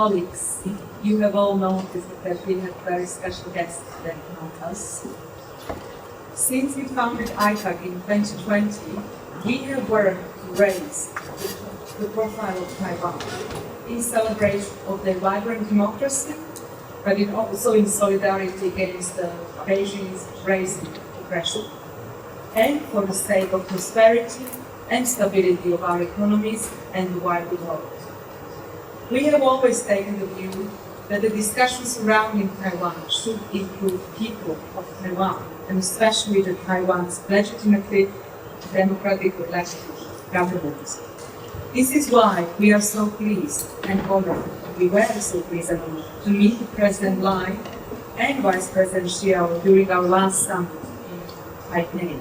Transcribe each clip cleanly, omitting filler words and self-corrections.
colleagues, you have all noticed that we have very special guests today among us. Since we founded IPAC in 2020, we have worked to raise the profile of Taiwan in celebration of their vibrant democracy, but also in solidarity against Beijing's racial aggression, and for the sake of prosperity and stability of our economies and the wider world. We have always taken the view that the discussions surrounding Taiwan should include people of Taiwan, and especially the Taiwan's legitimately democratic elected government. This is why we are so pleased and honored, we were so pleased and honored to meet President Lai and Vice President Xiao during our last summit in Taipei.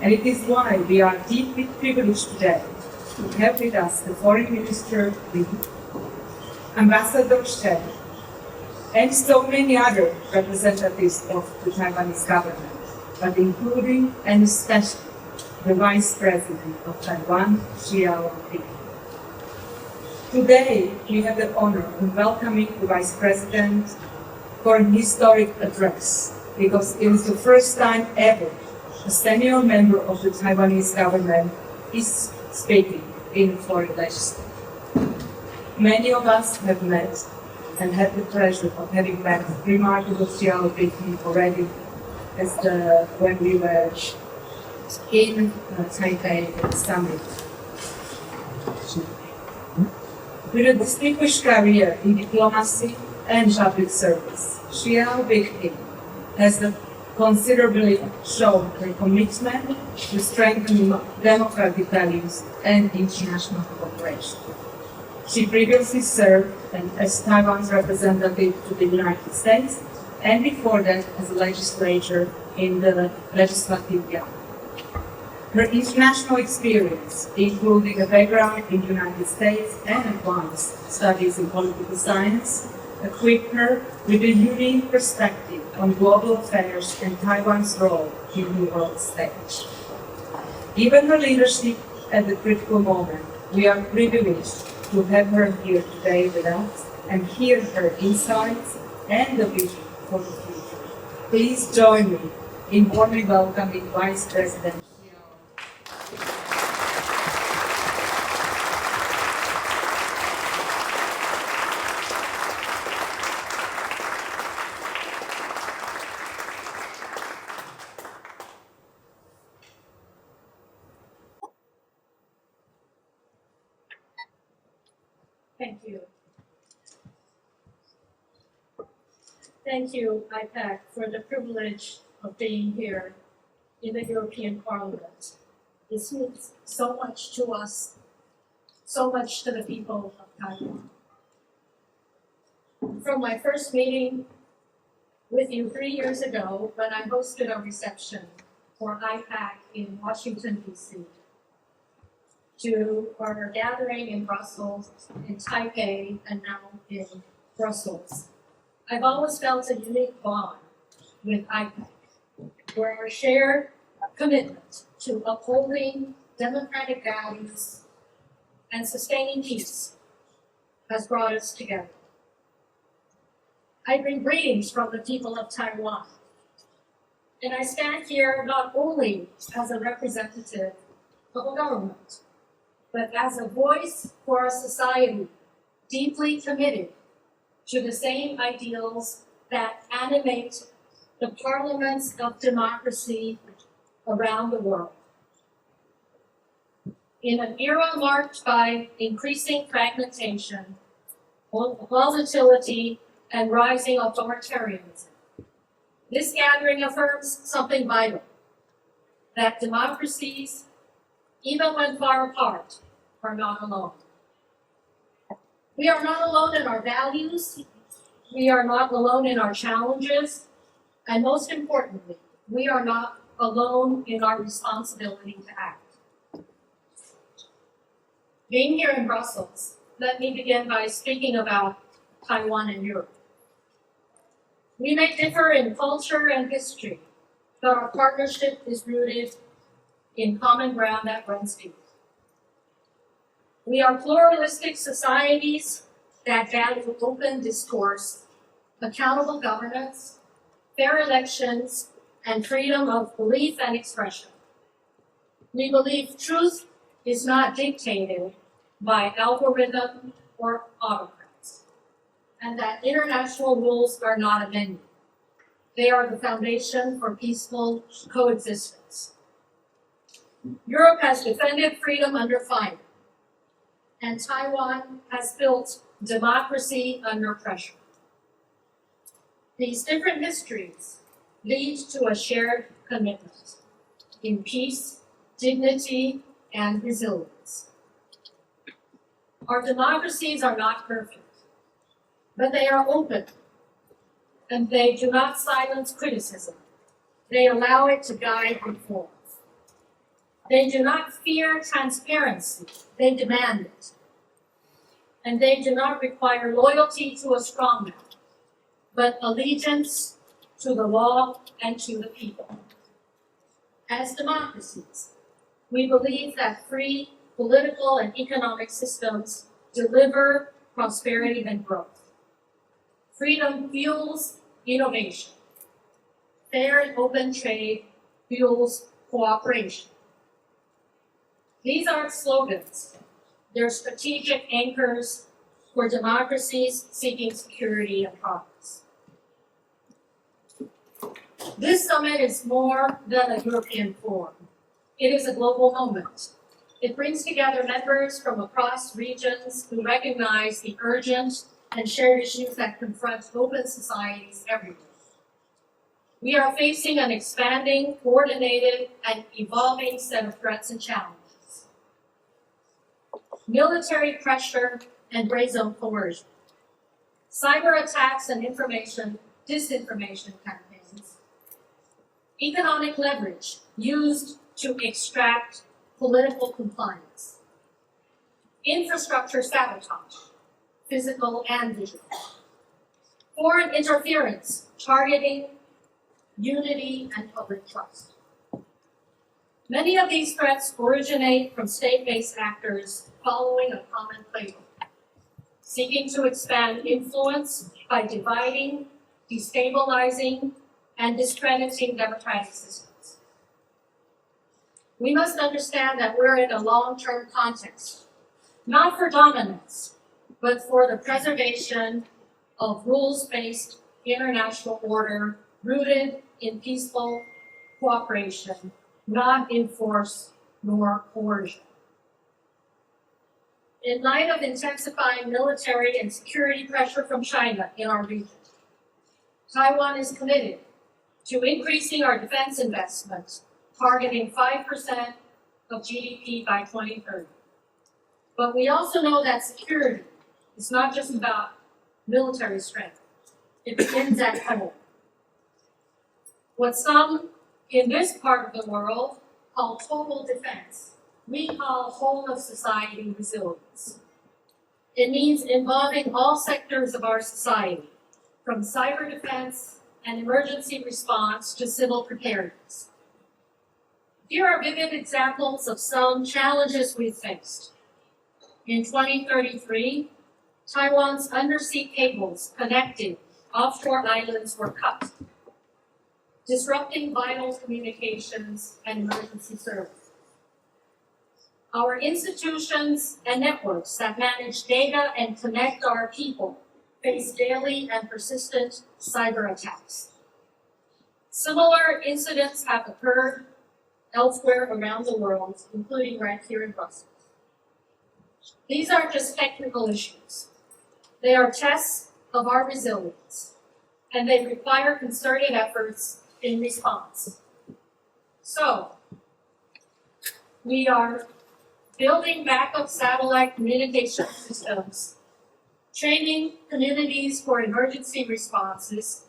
And it is why we are deeply privileged today to have with us the Foreign Minister Li, Ambassador Chen, and so many other representatives of the Taiwanese government, but including and especially the Vice President of Taiwan, Xiao Li. Today, we have the honor of welcoming the Vice President for an historic address, because it is the first time ever a senior member of the Taiwanese government is speaking in foreign legislature. Many of us have met and had the pleasure of having met remarkable Xiao Li already when we were in Taipei summit. With a distinguished career in diplomacy and public service, Xiao Li has considerably shown her commitment to strengthening democratic values and international cooperation. She previously served as Taiwan's representative to the United States, and before that as a legislator in the Legislative Yuan. Her international experience, including a background in the United States and advanced studies in political science, equip her with a unique perspective on global affairs and Taiwan's role in the world stage. Given her leadership at the critical moment, we are privileged to have her here today with us and hear her insights and the vision for the future. Please join me in warmly welcoming Vice President Xiao. Thank you. Thank you, IPAC, for the privilege of being here in the European Parliament. This means so much to us, so much to the people of Taiwan. From my first meeting with you 3 years ago, when I hosted a reception for IPAC in Washington, D.C., to our gathering in Brussels, in Taipei, and now in Brussels. I've always felt a unique bond with IPAC, where our shared commitment to upholding democratic values and sustaining peace has brought us together. I bring greetings from the people of Taiwan, and I stand here not only as a representative of a government, but as a voice for a society deeply committed to the same ideals that animate the parliaments of democracy around the world. In an era marked by increasing fragmentation, volatility, and rising authoritarianism, this gathering affirms something vital, that democracies, even when far apart, are not alone. We are not alone in our values, we are not alone in our challenges, and most importantly, we are not alone in our responsibility to act. Being here in Brussels, let me begin by speaking about Taiwan and Europe. We may differ in culture and history, but our partnership is rooted in common ground that runs deep. We are pluralistic societies that value open discourse, accountable governance, fair elections, and freedom of belief and expression. We believe truth is not dictated by algorithm or autocrats, and that international rules are not a menu. They are the foundation for peaceful coexistence. Europe has defended freedom under fire, and Taiwan has built democracy under pressure. These different histories lead to a shared commitment in peace, dignity, and resilience. Our democracies are not perfect, but they are open, and they do not silence criticism. They allow it to guide reform. They do not fear transparency, they demand it. And they do not require loyalty to a strongman, but allegiance to the law and to the people. As democracies, we believe that free political and economic systems deliver prosperity and growth. Freedom fuels innovation. Fair and open trade fuels cooperation. These aren't slogans. They're strategic anchors for democracies seeking security and progress. This summit is more than a European forum. It is a global moment. It brings together members from across regions who recognize the urgent and shared issues that confront open societies everywhere. We are facing an expanding, coordinated, and evolving set of threats and challenges. Military pressure and gray zone coercion, cyber attacks and disinformation campaigns, economic leverage used to extract political compliance, infrastructure sabotage, physical and digital, foreign interference targeting unity and public trust. Many of these threats originate from state-based actors following a common playbook, seeking to expand influence by dividing, destabilizing, and discrediting democratic systems. We must understand that we're in a long-term context, not for dominance, but for the preservation of rules-based international order rooted in peaceful cooperation, not in force nor coercion. In light of intensifying military and security pressure from China in our region, Taiwan is committed to increasing our defense investment, targeting 5% of GDP by 2030. But we also know that security is not just about military strength. It begins at home. What some in this part of the world call total defense, we call whole of society resilience. It means involving all sectors of our society, from cyber defense and emergency response to civil preparedness. Here are vivid examples of some challenges we've faced. In 2033, Taiwan's undersea cables connecting offshore islands were cut, disrupting vital communications and emergency services. Our institutions and networks that manage data and connect our people face daily and persistent cyber attacks. Similar incidents have occurred elsewhere around the world, including right here in Brussels. These aren't just technical issues. They are tests of our resilience, and they require concerted efforts in response. So, we are building backup satellite communication systems, training communities for emergency responses,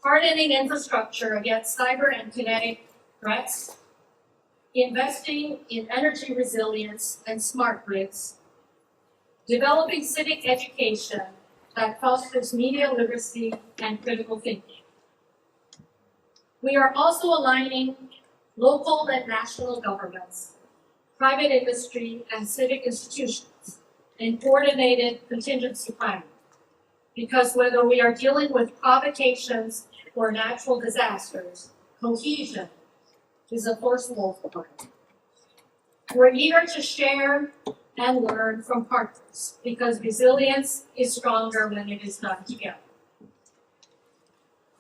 hardening infrastructure against cyber and kinetic threats, investing in energy resilience and smart grids, developing civic education that fosters media literacy and critical thinking. We are also aligning local and national governments, private industry, and civic institutions and coordinated contingency planning. Because whether we are dealing with provocations or natural disasters, cohesion is a force multiplier. We're eager to share and learn from partners because resilience is stronger when it is done together.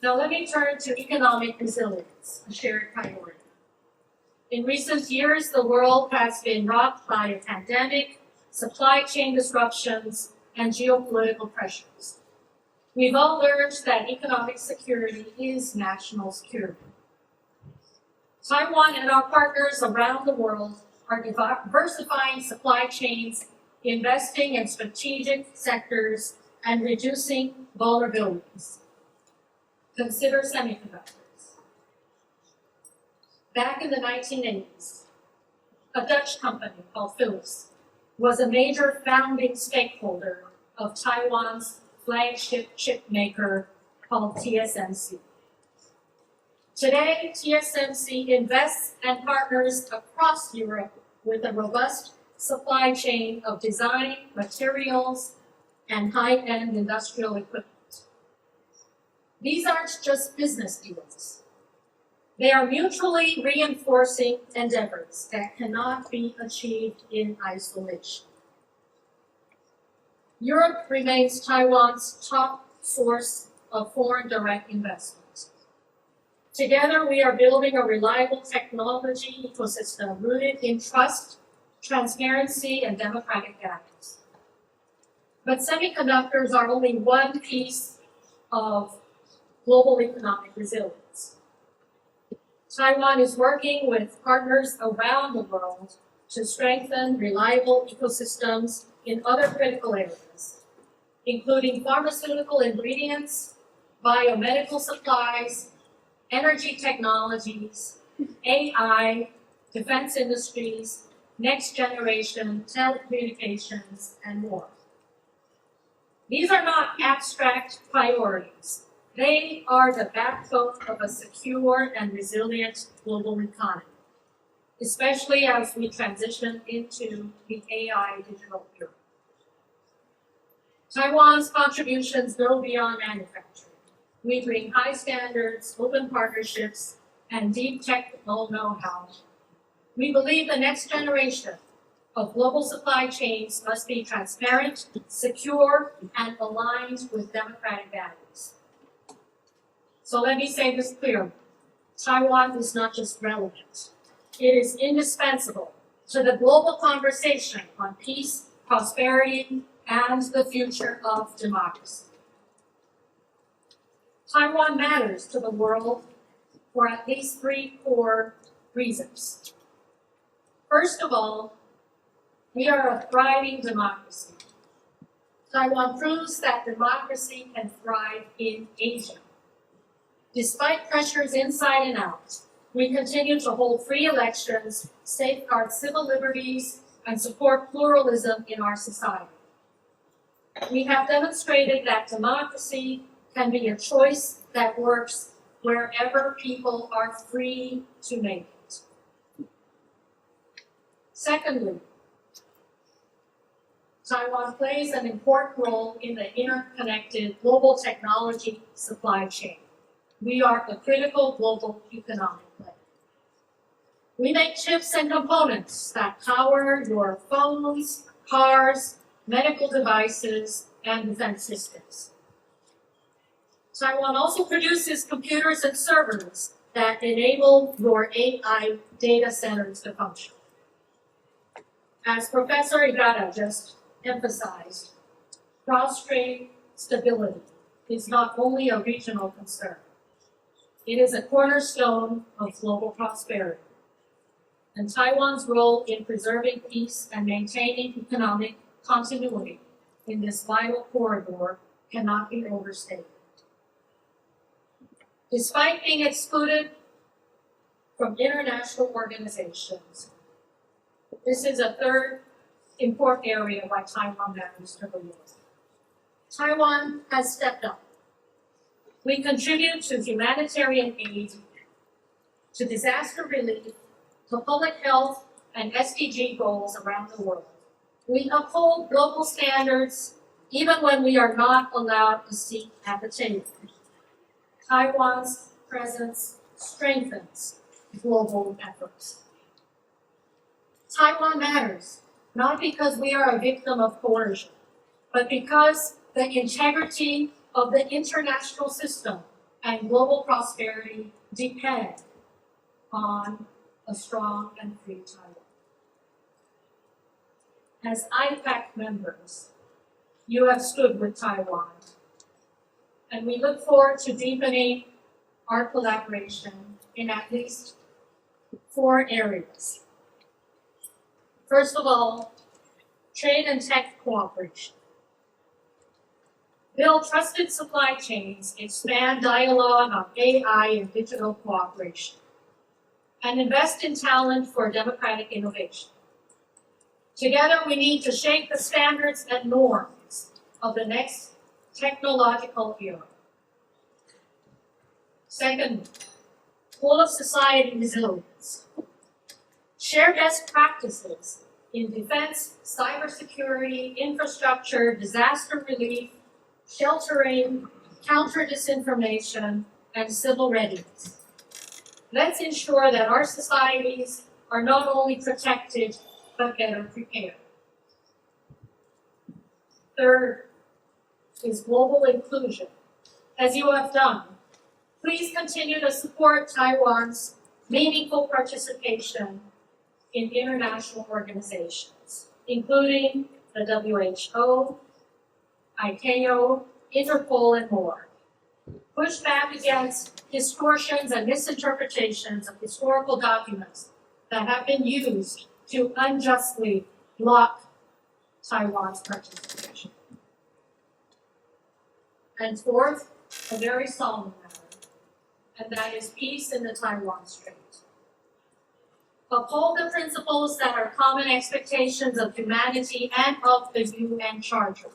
Now let me turn to economic resilience, a shared priority. In recent years, the world has been rocked by a pandemic, supply chain disruptions, and geopolitical pressures. We've all learned that economic security is national security. Taiwan and our partners around the world are diversifying supply chains, investing in strategic sectors, and reducing vulnerabilities. Consider semiconductors. Back in the 1980s, a Dutch company called Philips was a major founding stakeholder of Taiwan's flagship chip maker called TSMC. Today, TSMC invests and partners across Europe with a robust supply chain of design, materials, and high-end industrial equipment. These aren't just business deals. They are mutually reinforcing endeavors that cannot be achieved in isolation. Europe remains Taiwan's top source of foreign direct investment. Together, we are building a reliable technology ecosystem rooted in trust, transparency, and democratic values. But semiconductors are only one piece of global economic resilience. Taiwan is working with partners around the world to strengthen reliable ecosystems in other critical areas, including pharmaceutical ingredients, biomedical supplies, energy technologies, AI, defense industries, next generation telecommunications, and more. These are not abstract priorities. They are the backbone of a secure and resilient global economy, especially as we transition into the AI digital era. Taiwan's contributions go beyond manufacturing. We bring high standards, open partnerships, and deep technical know-how. We believe the next generation of global supply chains must be transparent, secure, and aligned with democratic values. So let me say this clearly. Taiwan is not just relevant. It is indispensable to the global conversation on peace, prosperity, and the future of democracy. Taiwan matters to the world for at least three core reasons. First of all, we are a thriving democracy. Taiwan proves that democracy can thrive in Asia. Despite pressures inside and out, we continue to hold free elections, safeguard civil liberties, and support pluralism in our society. We have demonstrated that democracy can be a choice that works wherever people are free to make it. Secondly, Taiwan plays an important role in the interconnected global technology supply chain. We are a critical global economic player. We make chips and components that power your phones, cars, medical devices, and defense systems. Taiwan also produces computers and servers that enable your AI data centers to function. As Professor Igata just emphasized, cross-strait stability is not only a regional concern. It is a cornerstone of global prosperity. And Taiwan's role in preserving peace and maintaining economic continuity in this vital corridor cannot be overstated. Despite being excluded from international organizations, this is a third important area why Taiwan matters to the world. Taiwan has stepped up. We contribute to humanitarian aid, to disaster relief, to public health and SDG goals around the world. We uphold global standards even when we are not allowed a seat at the table. Taiwan's presence strengthens global efforts. Taiwan matters, not because we are a victim of coercion, but because the integrity of the international system and global prosperity depend on a strong and free Taiwan. As IPAC members, you have stood with Taiwan, and we look forward to deepening our collaboration in at least 4 areas. First of all, trade and tech cooperation. Build trusted supply chains, expand dialogue on AI and digital cooperation, and invest in talent for democratic innovation. Together, we need to shape the standards and norms of the next technological era. Second, whole of society resilience. Share best practices in defense, cybersecurity, infrastructure, disaster relief, sheltering, counter-disinformation, and civil readiness. Let's ensure that our societies are not only protected, but better prepared. Third is global inclusion. As you have done, please continue to support Taiwan's meaningful participation in international organizations, including the WHO, ICAO, Interpol, and more. Push back against distortions and misinterpretations of historical documents that have been used to unjustly block Taiwan's participation. And fourth, a very solemn matter, and that is peace in the Taiwan Strait. Uphold the principles that are common expectations of humanity and of the UN Charter,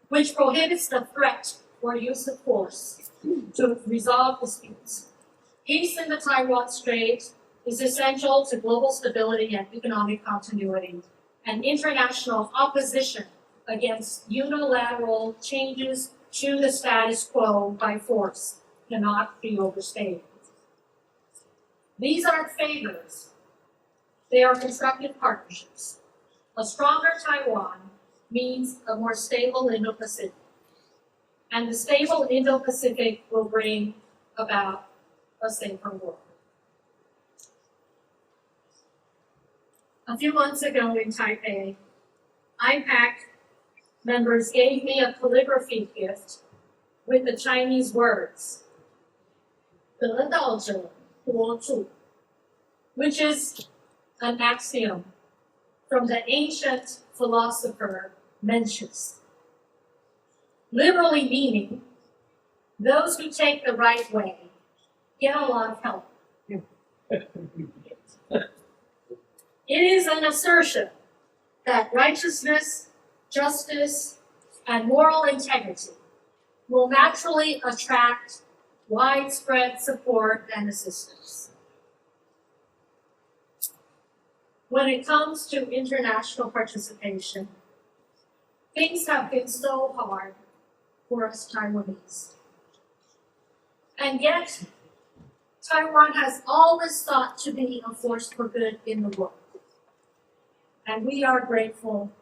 which prohibits the threat or use of force to resolve disputes. Peace in the Taiwan Strait is essential to global stability and economic continuity, and international opposition against unilateral changes to the status quo by force cannot be overstated. These aren't favors. They are constructive partnerships. A stronger Taiwan means a more stable Indo-Pacific. And the stable Indo-Pacific will bring about a safer world. A few months ago in Taipei, IPAC members gave me a calligraphy gift with the Chinese words, 得道者多助, which is an axiom from the ancient philosopher Mencius, literally meaning those who take the right way get a lot of help. It is an assertion that righteousness, justice, and moral integrity will naturally attract widespread support and assistance. When it comes to international participation, things have been so hard for us Taiwanese. And yet, Taiwan has always sought to be a force for good in the world. And we are grateful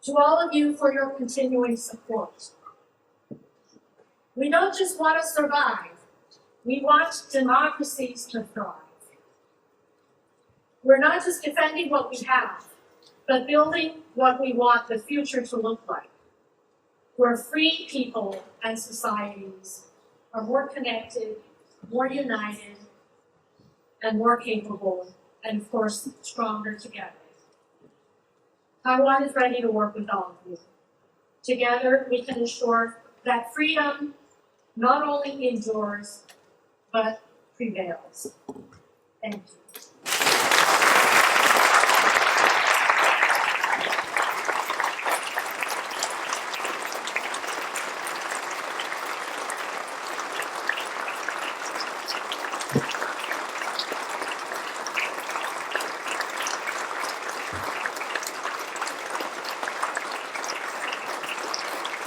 to all of you for your continuing support. We don't just want to survive, we want democracies to thrive. We're not just defending what we have, but building what we want the future to look like, where free people and societies are more connected, more united, and more capable, and of course, stronger together. Taiwan is ready to work with all of you. Together, we can ensure that freedom not only endures, but prevails. Thank you.